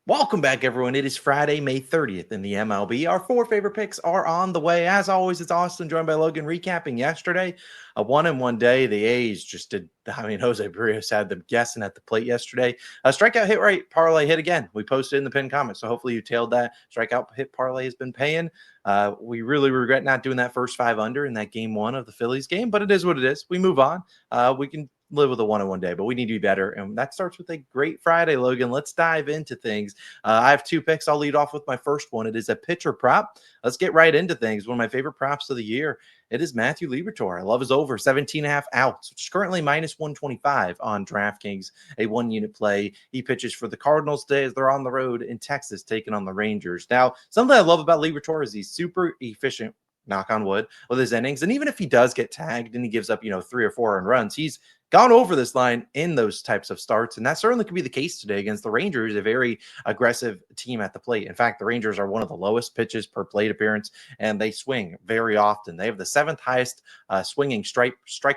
Welcome back, everyone. It is Friday, May 30th in the MLB. Our four favorite picks are on the way. As always, it's Austin, joined by Logan, recapping yesterday. A 1-in-1 day. The A's just did. Jose Barrios had them guessing at the plate yesterday. A strikeout hit right parlay hit again. We posted in the pinned comment, so hopefully you tailed that. Strikeout hit parlay has been paying. We really regret not doing that first 5 under in that game one of the Phillies game, but it is what it is. We move on. We can live with a 1-in-1 day, but we need to be better. And that starts with a great Friday, Logan. Let's dive into things. I have two picks. I'll lead off with my first one. It is a pitcher prop. Let's get right into things. One of my favorite props of the year. It is Matthew Liberatore. I love his over 17 and a half outs, which is currently minus 125 on DraftKings, a 1-unit play. He pitches for the Cardinals today as they're on the road in Texas taking on the Rangers. Now, something I love about Liberatore is he's super efficient, knock on wood, with his innings. And even if he does get tagged and he gives up, 3 or 4 earned runs, he's gone over this line in those types of starts. And that certainly could be the case today against the Rangers, a very aggressive team at the plate. In fact, the Rangers are one of the lowest pitches per plate appearance, and they swing very often. They have the seventh highest swinging strike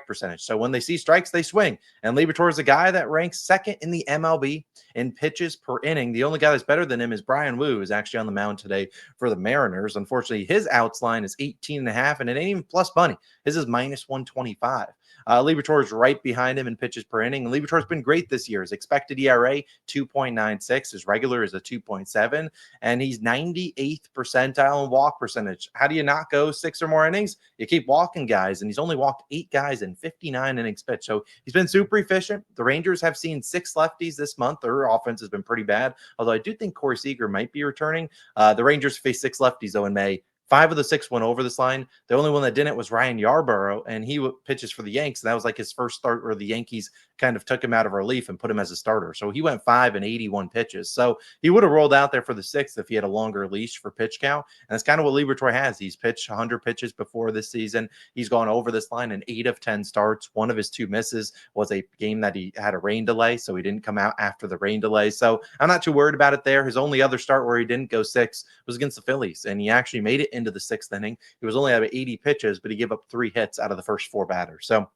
percentage. So when they see strikes, they swing. And Liberatore is a guy that ranks second in the MLB in pitches per inning. The only guy that's better than him is Brian Wu, who's actually on the mound today for the Mariners. Unfortunately, his outs line is 18 and a half, and it ain't even plus money. His is minus 125. Liberatore is right behind him in pitches per inning. And Liberatore's been great this year. His expected ERA, 2.96. His regular is a 2.7. And he's 98th percentile in walk percentage. How do you not go 6 or more innings? You keep walking guys. And he's only walked 8 guys in 59 innings pitched. So he's been super efficient. The Rangers have seen 6 lefties this month. Their offense has been pretty bad. Although I do think Corey Seager might be returning. The Rangers faced 6 lefties, though, in May. 5 of the 6 went over this line. The only one that didn't was Ryan Yarbrough, and he pitches for the Yanks. And that was like his first start where the Yankees kind of took him out of relief and put him as a starter. So he went 5 and 81 pitches. So he would have rolled out there for the 6th if he had a longer leash for pitch count. And that's kind of what Liberatore has. He's pitched 100 pitches before this season. He's gone over this line in 8 of 10 starts. One of his 2 misses was a game that he had a rain delay, so he didn't come out after the rain delay. So I'm not too worried about it there. His only other start where he didn't go 6 was against the Phillies, and he actually made it into the 6th inning. He was only at 80 pitches, but he gave up 3 hits out of the first 4 batters. So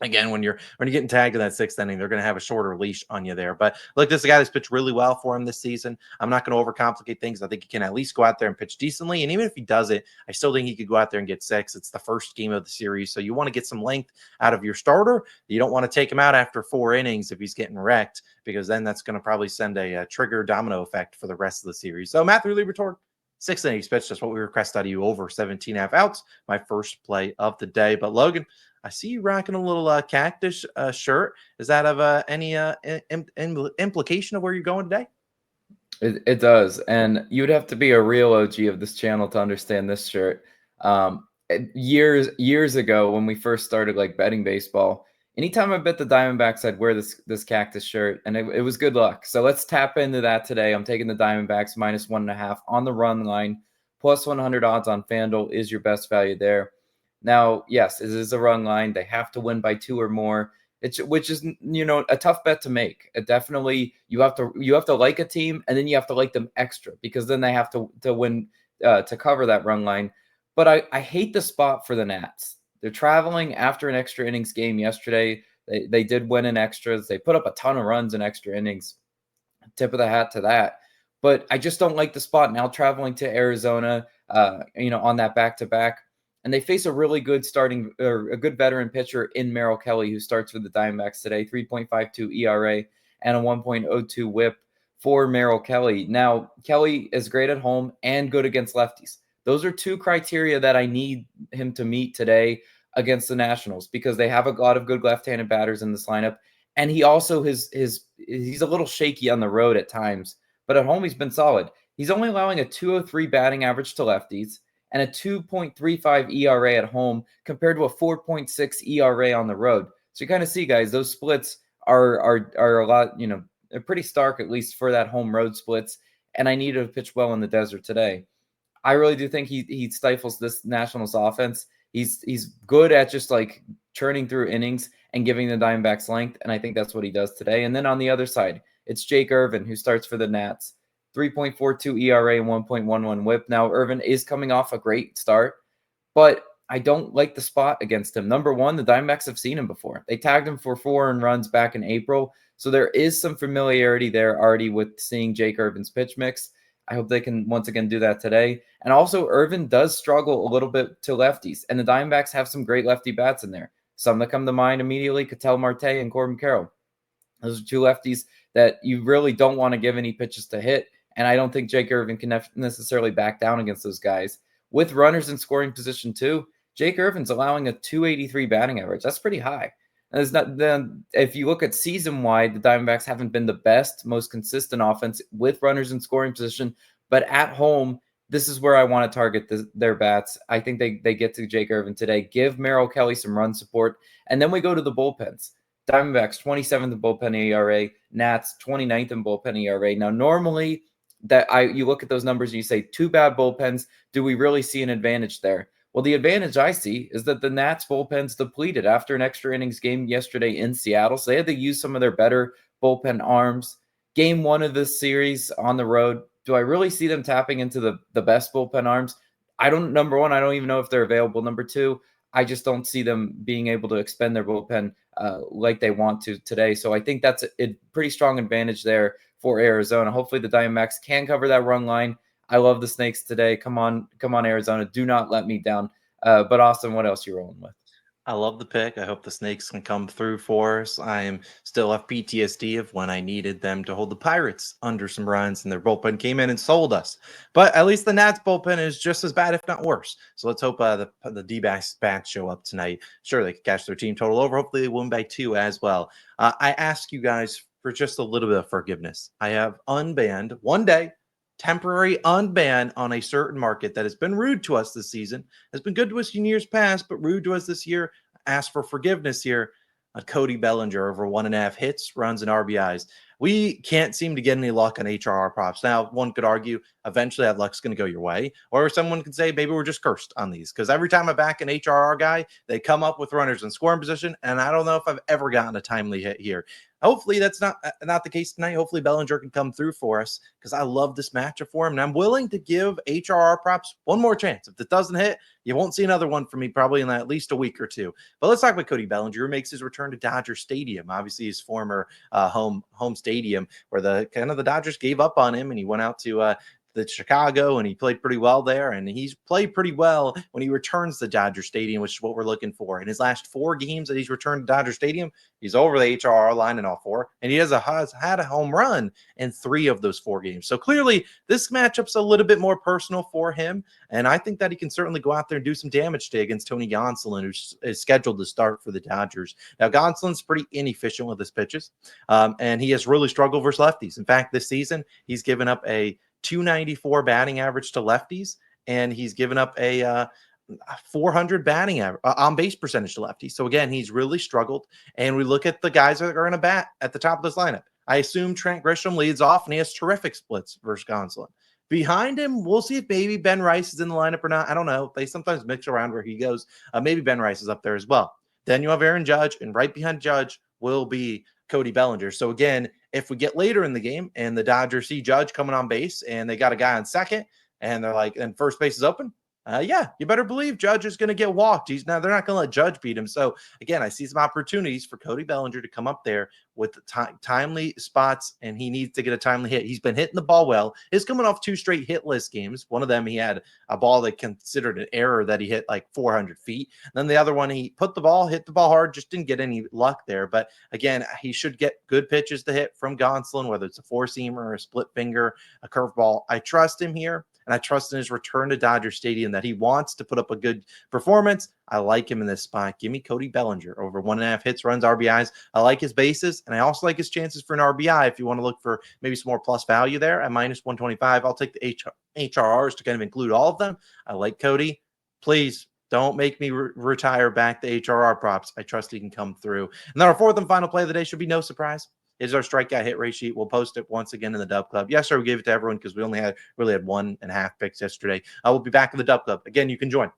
again, when you're getting tagged in that 6th inning, they're going to have a shorter leash on you there. But look, this is a guy that's pitched really well for him this season. I'm not going to overcomplicate things. I think he can at least go out there and pitch decently. And even if he does it, I still think he could go out there and get 6. It's the first game of the series, so you want to get some length out of your starter. You don't want to take him out after 4 innings if he's getting wrecked, because then that's going to probably send a trigger domino effect for the rest of the series. So Matthew Liberatore, 6 innings pitched. That's what we request out of you, over 17 and a half outs. My first play of the day. But Logan, I see you rocking a little cactus shirt. Is that of any implication of where you're going today? It does. And you'd have to be a real OG of this channel to understand this shirt. Years ago, when we first started like betting baseball, anytime I bet the Diamondbacks, I'd wear this cactus shirt, and it was good luck. So let's tap into that today. I'm taking the Diamondbacks minus 1.5 on the run line. Plus 100 odds on FanDuel is your best value there. Now, yes, it is a run line. They have to win by 2 or more. Which is a tough bet to make. It definitely, you have to like a team, and then you have to like them extra, because then they have to win to cover that run line. But I hate the spot for the Nats. They're traveling after an extra innings game yesterday. They did win in extras. They put up a ton of runs in extra innings. Tip of the hat to that. But I just don't like the spot now, traveling to Arizona, on that back-to-back. And they face a really good a good veteran pitcher in Merrill Kelly, who starts for the Diamondbacks today, 3.52 ERA and a 1.02 whip for Merrill Kelly. Now, Kelly is great at home and good against lefties. Those are 2 criteria that I need him to meet today against the Nationals, because they have a lot of good left-handed batters in this lineup. And he also, he's a little shaky on the road at times, but at home he's been solid. He's only allowing a 203 batting average to lefties and a 2.35 ERA at home compared to a 4.6 ERA on the road. So you kind of see, guys, those splits are a lot, they're pretty stark, at least for that home road splits. And I need to pitch well in the desert today. I really do think he stifles this Nationals offense. He's good at just like churning through innings and giving the Diamondbacks length, and I think that's what he does today. And then on the other side, it's Jake Irvin, who starts for the Nats. 3.42 ERA and 1.11 whip. Now, Irvin is coming off a great start, but I don't like the spot against him. Number one, the Diamondbacks have seen him before. They tagged him for 4 earned runs back in April. So there is some familiarity there already with seeing Jake Irvin's pitch mix. I hope they can once again do that today. And also, Irvin does struggle a little bit to lefties, and the Diamondbacks have some great lefty bats in there. Some that come to mind immediately, Ketel Marte and Corbin Carroll. Those are two lefties that you really don't want to give any pitches to hit, and I don't think Jake Irvin can necessarily back down against those guys. With runners in scoring position too, Jake Irvin's allowing a 283 batting average. That's pretty high. And it's not, then if you look at season-wide, the Diamondbacks haven't been the best, most consistent offense with runners in scoring position, but at home, this is where I want to target their bats. I think they get to Jake Irvin today. Give Merrill Kelly some run support, and then we go to the bullpens. Diamondbacks 27th in bullpen ERA, Nats 29th in bullpen ERA. Now, normally you look at those numbers and you say, two bad bullpens. Do we really see an advantage there? Well, the advantage I see is that the Nats bullpen's depleted after an extra innings game yesterday in Seattle. So they had to use some of their better bullpen arms. Game 1 of this series on the road. Do I really see them tapping into the best bullpen arms? Number one, I don't even know if they're available. Number two, I just don't see them being able to expend their bullpen like they want to today. So I think that's a pretty strong advantage there for Arizona. Hopefully the Diamondbacks can cover that run line. I love the Snakes today. Come on, Arizona. Do not let me down. But Austin, what else are you rolling with? I love the pick. I hope the Snakes can come through for us. I am still have PTSD of when I needed them to hold the Pirates under some runs and their bullpen came in and sold us. But at least the Nats bullpen is just as bad, if not worse. So let's hope the D-backs bats show up tonight. Sure, they can catch their team total over. Hopefully they win by 2 as well. I ask you guys for just a little bit of forgiveness. I have unbanned one day, temporary unban on a certain market that has been rude to us this season, has been good to us in years past, but rude to us this year. Ask for forgiveness here on Cody Bellinger over 1.5 hits, runs, and RBIs. We can't seem to get any luck on HRR props. Now, one could argue eventually that luck's going to go your way, or someone could say maybe we're just cursed on these because every time I back an HRR guy, they come up with runners in scoring position, and I don't know if I've ever gotten a timely hit here. Hopefully that's not the case tonight. Hopefully Bellinger can come through for us because I love this matchup for him, and I'm willing to give HRR props one more chance. If it doesn't hit, you won't see another one from me probably in at least a week or two. But let's talk about Cody Bellinger, who makes his return to Dodger Stadium, obviously his former home stadium, where the Dodgers gave up on him, and he went out to the Chicago, and he played pretty well there, and he's played pretty well when he returns to Dodger Stadium, which is what we're looking for. In his last 4 games that he's returned to Dodger Stadium, he's over the HRR line in all 4, and he has had a home run in 3 of those 4 games. So clearly, this matchup's a little bit more personal for him, and I think that he can certainly go out there and do some damage today against Tony Gonsolin, who is scheduled to start for the Dodgers. Now, Gonsolin's pretty inefficient with his pitches, and he has really struggled versus lefties. In fact, this season, he's given up a 294 batting average to lefties, and he's given up a 400 batting average on base percentage to lefties. So again, he's really struggled. And we look at the guys that are going to bat at the top of this lineup. I assume Trent Grisham leads off, and he has terrific splits versus Gonsolin. Behind him, we'll see if maybe Ben Rice is in the lineup or not. I don't know. They sometimes mix around where he goes. Maybe Ben Rice is up there as well. Then you have Aaron Judge, and right behind Judge will be Cody Bellinger. So again, if we get later in the game and the Dodgers see Judge coming on base and they got a guy on second and they're like, and first base is open, yeah, you better believe Judge is going to get walked. They're not going to let Judge beat him. So again, I see some opportunities for Cody Bellinger to come up there with the timely spots, and he needs to get a timely hit. He's been hitting the ball well. He's coming off 2 straight hitless games. One of them, he had a ball that considered an error that he hit like 400 feet. And then the other one, he hit the ball hard, just didn't get any luck there. But again, he should get good pitches to hit from Gonsolin, whether it's a 4-seamer, a split finger, a curveball. I trust him here. And I trust in his return to Dodger Stadium that he wants to put up a good performance. I like him in this spot. Give me Cody Bellinger over 1.5 hits, runs, RBIs. I like his bases, and I also like his chances for an RBI if you want to look for maybe some more plus value there at minus 125. I'll take the HRRs to kind of include all of them. I like Cody. Please don't make me retire back the HRR props. I trust he can come through. And then our 4th and final play of the day should be no surprise. Is our strikeout hit rate sheet. We'll post it once again in the Dub Club. Yes, sir, we gave it to everyone because we only really had 1.5 picks yesterday. I will be back in the Dub Club. Again, you can join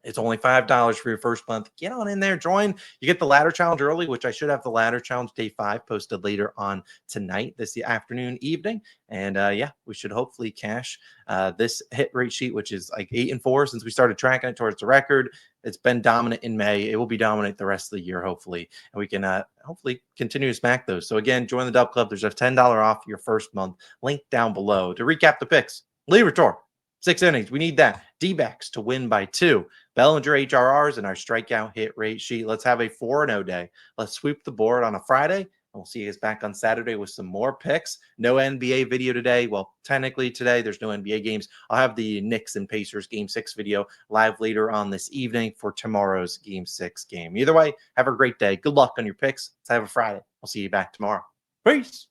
It's only $5 for your first month. Get on in there, join. You get the ladder challenge early, which I should have the ladder challenge day 5 posted later on tonight, this afternoon, evening. And yeah, we should hopefully cash this hit rate sheet, which is like 8-4 since we started tracking it towards the record. It's been dominant in May. It will be dominant the rest of the year, hopefully. And we can hopefully continue to smack those. So again, join the Dub Club. There's a $10 off your first month. Link down below. To recap the picks, Libertor, 6 innings. We need that. D-backs to win by 2. Bellinger HRRs and our strikeout hit rate sheet. Let's have a 4-0 day. Let's sweep the board on a Friday. We'll see you guys back on Saturday with some more picks. No NBA video today. Well, technically today, there's no NBA games. I'll have the Knicks and Pacers Game 6 video live later on this evening for tomorrow's Game 6 game. Either way, have a great day. Good luck on your picks. Let's have a Friday. I'll see you back tomorrow. Peace.